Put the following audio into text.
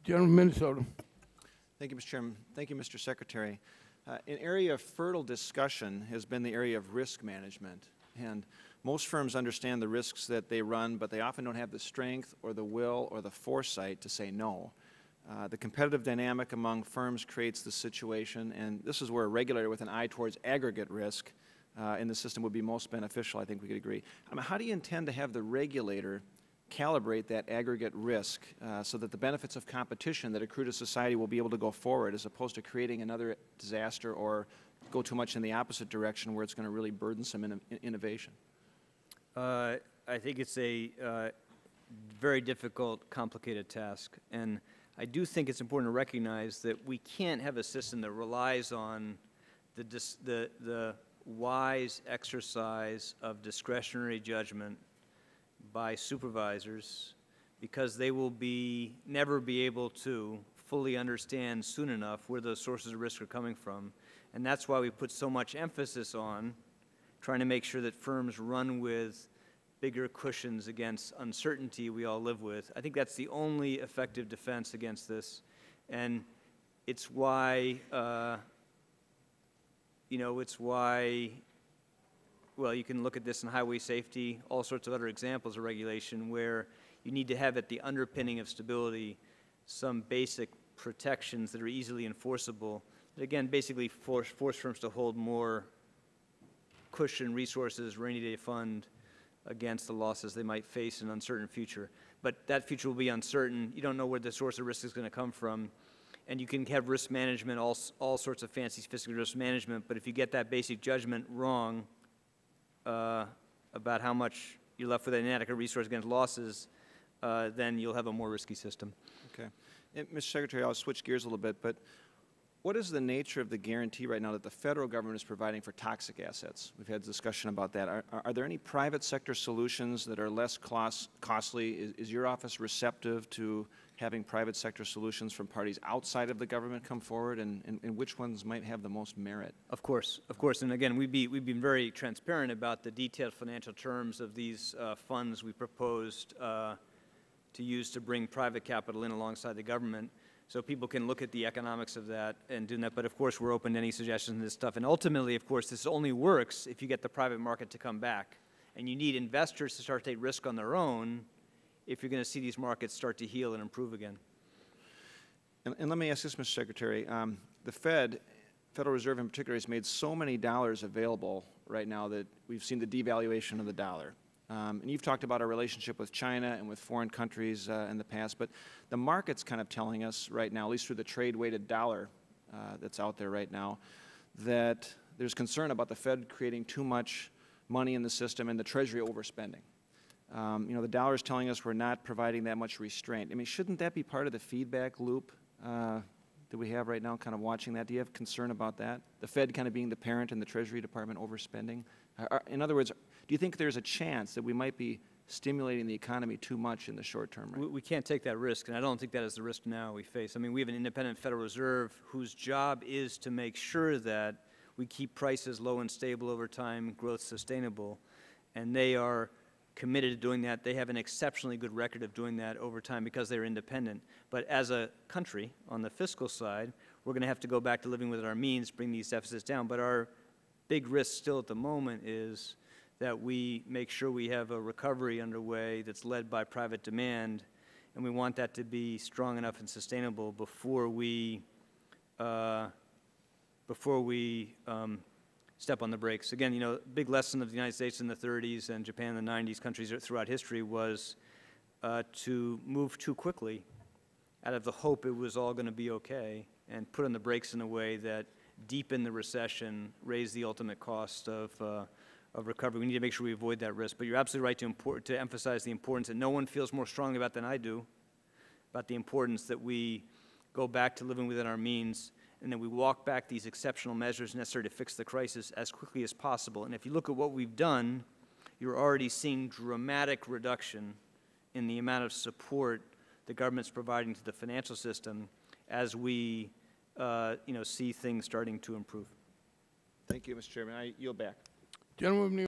Gentleman from Minnesota. Thank you, Mr. Chairman. Thank you, Mr. Secretary. An area of fertile discussion has been the area of risk management. And most firms understand the risks that they run, but they often don't have the strength or the will or the foresight to say no. The competitive dynamic among firms creates the situation, and this is where a regulator with an eye towards aggregate risk in the system would be most beneficial. I think we could agree. How do you intend to have the regulator calibrate that aggregate risk so that the benefits of competition that accrue to society will be able to go forward, as opposed to creating another disaster or go too much in the opposite direction where it's going to really burden some innovation? I think it's a very difficult, complicated task. And I do think it's important to recognize that we can't have a system that relies on the wise exercise of discretionary judgment by supervisors, because they will never be able to fully understand soon enough where those sources of risk are coming from. And that's why we put so much emphasis on trying to make sure that firms run with bigger cushions against uncertainty we all live with. I think that's the only effective defense against this. And it's why, well, you can look at this in highway safety, all sorts of other examples of regulation where you need to have at the underpinning of stability some basic protections that are easily enforceable, that again basically force firms to hold more cushion resources, rainy day fund, against the losses they might face in an uncertain future. But that future will be uncertain. You don't know where the source of risk is going to come from. And you can have risk management, all sorts of fancy, sophisticated risk management, but if you get that basic judgment wrong about how much you're left with an inadequate resource against losses, then you'll have a more risky system. Okay. And, Mr. Secretary, I'll switch gears a little bit, but what is the nature of the guarantee right now that the federal government is providing for toxic assets? We've had discussion about that. Are there any private sector solutions that are less costly? Is your office receptive to having private sector solutions from parties outside of the government come forward, and which ones might have the most merit? Of course, and again, we've been very transparent about the detailed financial terms of these funds we proposed to use to bring private capital in alongside the government, so people can look at the economics of that and do that. But of course, we're open to any suggestions on this stuff. And ultimately, of course, this only works if you get the private market to come back. And you need investors to start to take risk on their own if you're going to see these markets start to heal and improve again. And let me ask this, Mr. Secretary. The Federal Reserve in particular, has made so many dollars available right now that we've seen the devaluation of the dollar. And you've talked about our relationship with China and with foreign countries in the past, but the market's kind of telling us right now, at least through the trade-weighted dollar that's out there right now, that there's concern about the Fed creating too much money in the system and the Treasury overspending. The dollar is telling us we're not providing that much restraint. I mean, shouldn't that be part of the feedback loop that we have right now, kind of watching that? Do you have concern about that? The Fed kind of being the parent and the Treasury Department overspending? In other words, do you think there's a chance that we might be stimulating the economy too much in the short term? Right? We can't take that risk, and I don't think that is the risk now we face. I mean, we have an independent Federal Reserve whose job is to make sure that we keep prices low and stable over time, growth sustainable, and they are committed to doing that. They have an exceptionally good record of doing that over time because they're independent. But as a country, on the fiscal side, we're going to have to go back to living within our means, bring these deficits down. But our big risk still at the moment is that we make sure we have a recovery underway that's led by private demand, and we want that to be strong enough and sustainable before we step on the brakes. Again, big lesson of the United States in the 30s and Japan in the 90s, countries throughout history, was to move too quickly out of the hope it was all going to be okay and put on the brakes in a way that deepened the recession, raised the ultimate cost of recovery. We need to make sure we avoid that risk. But you're absolutely right to emphasize the importance that no one feels more strongly about than I do, about the importance that we go back to living within our means, and then we walk back these exceptional measures necessary to fix the crisis as quickly as possible. And if you look at what we've done, you're already seeing dramatic reduction in the amount of support the government's providing to the financial system as we see things starting to improve. Thank you, Mr. Chairman. I yield back. Gentleman from New